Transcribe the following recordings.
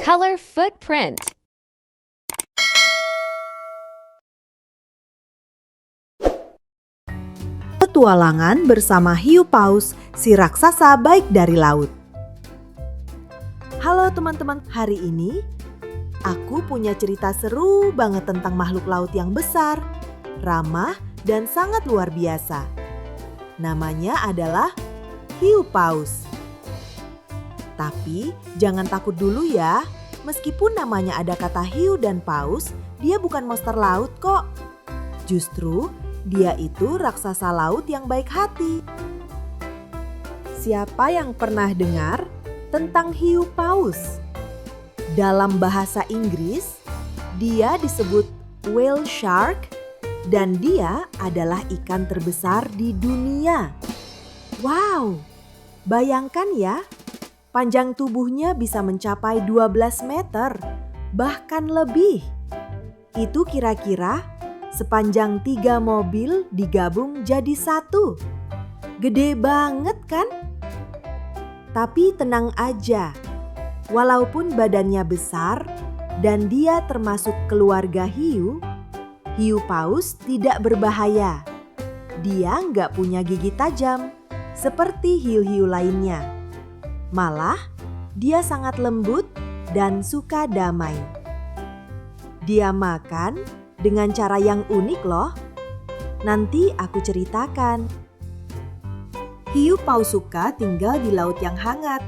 Color footprint. Petualangan bersama hiu paus, si raksasa baik dari laut. Halo teman-teman, hari ini aku punya cerita seru banget tentang makhluk laut yang besar, ramah, dan sangat luar biasa. Namanya adalah hiu paus. Tapi jangan takut dulu ya, meskipun namanya ada kata hiu dan paus, dia bukan monster laut kok. Justru dia itu raksasa laut yang baik hati. Siapa yang pernah dengar tentang hiu paus? Dalam bahasa Inggris, dia disebut whale shark dan dia adalah ikan terbesar di dunia. Wow, bayangkan ya, panjang tubuhnya bisa mencapai 12 meter, bahkan lebih. Itu kira-kira sepanjang 3 mobil digabung jadi satu. Gede banget kan? Tapi tenang aja, walaupun badannya besar dan dia termasuk keluarga hiu, hiu paus tidak berbahaya. Dia nggak punya gigi tajam seperti hiu-hiu lainnya. Malah, dia sangat lembut dan suka damai. Dia makan dengan cara yang unik loh. Nanti aku ceritakan. Hiu paus suka tinggal di laut yang hangat,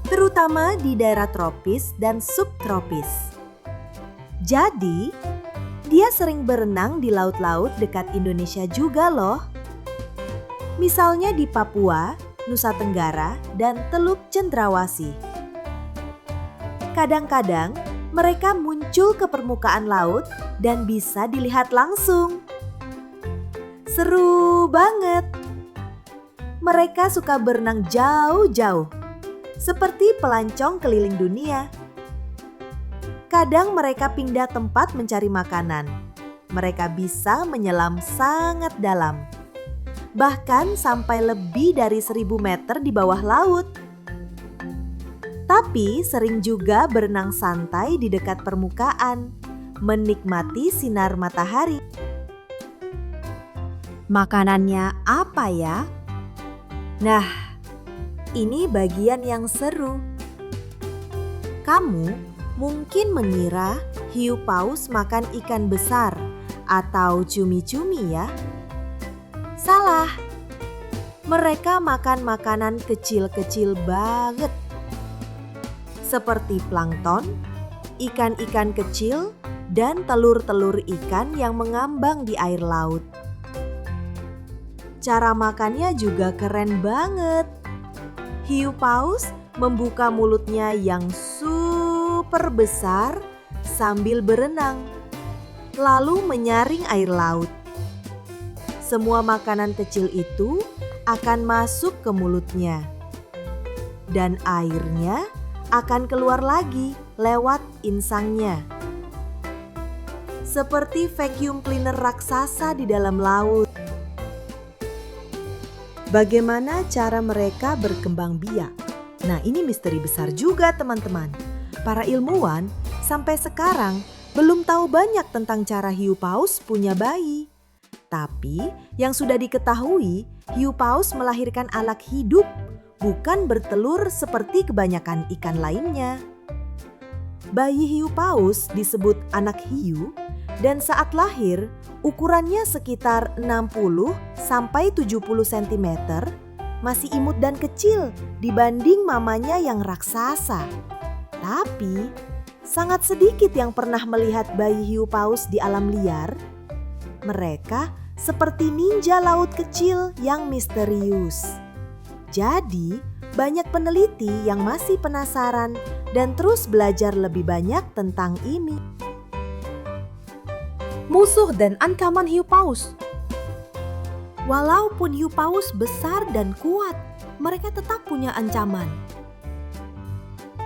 terutama di daerah tropis dan subtropis. Jadi, dia sering berenang di laut-laut dekat Indonesia juga loh. Misalnya di Papua, Nusa Tenggara, dan Teluk Cendrawasih. Kadang-kadang mereka muncul ke permukaan laut dan bisa dilihat langsung. Seru banget. Mereka suka berenang jauh-jauh, seperti pelancong keliling dunia. Kadang mereka pindah tempat mencari makanan. Mereka bisa menyelam sangat dalam, bahkan sampai lebih dari 1.000 meter di bawah laut. Tapi sering juga berenang santai di dekat permukaan, menikmati sinar matahari. Makanannya apa ya? Nah, ini bagian yang seru. Kamu mungkin mengira hiu paus makan ikan besar atau cumi-cumi ya? Salah. Mereka makan makanan kecil-kecil banget. Seperti plankton, ikan-ikan kecil, dan telur-telur ikan yang mengambang di air laut. Cara makannya juga keren banget. Hiu paus membuka mulutnya yang super besar sambil berenang, lalu menyaring air laut. Semua makanan kecil itu akan masuk ke mulutnya, dan airnya akan keluar lagi lewat insangnya. Seperti vacuum cleaner raksasa di dalam laut. Bagaimana cara mereka berkembang biak? Nah, ini misteri besar juga teman-teman. Para ilmuwan sampai sekarang belum tahu banyak tentang cara hiu paus punya bayi. Tapi yang sudah diketahui, hiu paus melahirkan anak hidup, bukan bertelur seperti kebanyakan ikan lainnya. Bayi hiu paus disebut anak hiu dan saat lahir ukurannya sekitar 60 sampai 70 cm, masih imut dan kecil dibanding mamanya yang raksasa. Tapi sangat sedikit yang pernah melihat bayi hiu paus di alam liar. Mereka seperti ninja laut kecil yang misterius. Jadi, banyak peneliti yang masih penasaran dan terus belajar lebih banyak tentang ini. Musuh dan ancaman hiu paus. Walaupun hiu paus besar dan kuat, mereka tetap punya ancaman.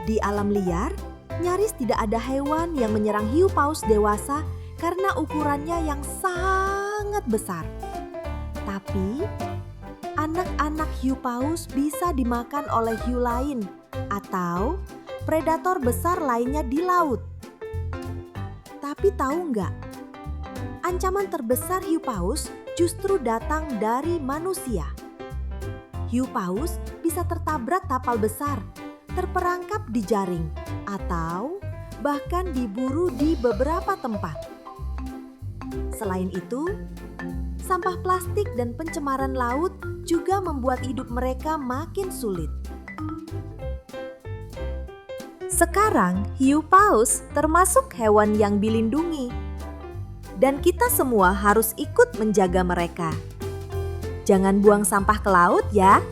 Di alam liar, nyaris tidak ada hewan yang menyerang hiu paus dewasa karena ukurannya yang sangat besar. Tapi, anak-anak hiu paus bisa dimakan oleh hiu lain atau predator besar lainnya di laut. Tapi tahu nggak? Ancaman terbesar hiu paus justru datang dari manusia. Hiu paus bisa tertabrak kapal besar, terperangkap di jaring, atau bahkan diburu di beberapa tempat. Selain itu, sampah plastik dan pencemaran laut juga membuat hidup mereka makin sulit. Sekarang, hiu paus termasuk hewan yang dilindungi, dan kita semua harus ikut menjaga mereka. Jangan buang sampah ke laut ya.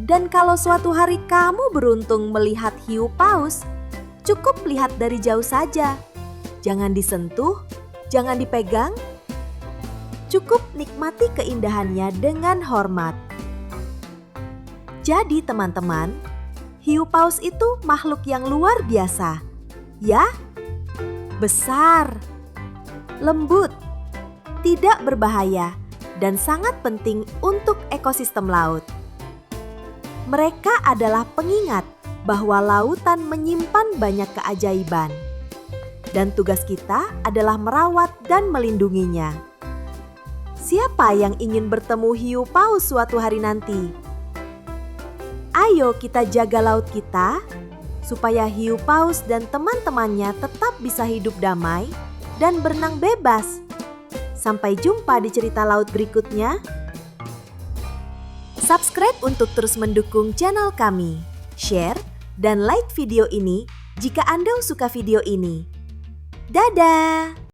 Dan kalau suatu hari kamu beruntung melihat hiu paus, cukup lihat dari jauh saja. Jangan disentuh, jangan dipegang. Cukup nikmati keindahannya dengan hormat. Jadi teman-teman, hiu paus itu makhluk yang luar biasa. Ya, besar, lembut, tidak berbahaya, dan sangat penting untuk ekosistem laut. Mereka adalah pengingat bahwa lautan menyimpan banyak keajaiban. Dan tugas kita adalah merawat dan melindunginya. Siapa yang ingin bertemu hiu paus suatu hari nanti? Ayo kita jaga laut kita, supaya hiu paus dan teman-temannya tetap bisa hidup damai dan berenang bebas. Sampai jumpa di cerita laut berikutnya. Subscribe untuk terus mendukung channel kami. Share dan like video ini jika Anda suka video ini. Dadah!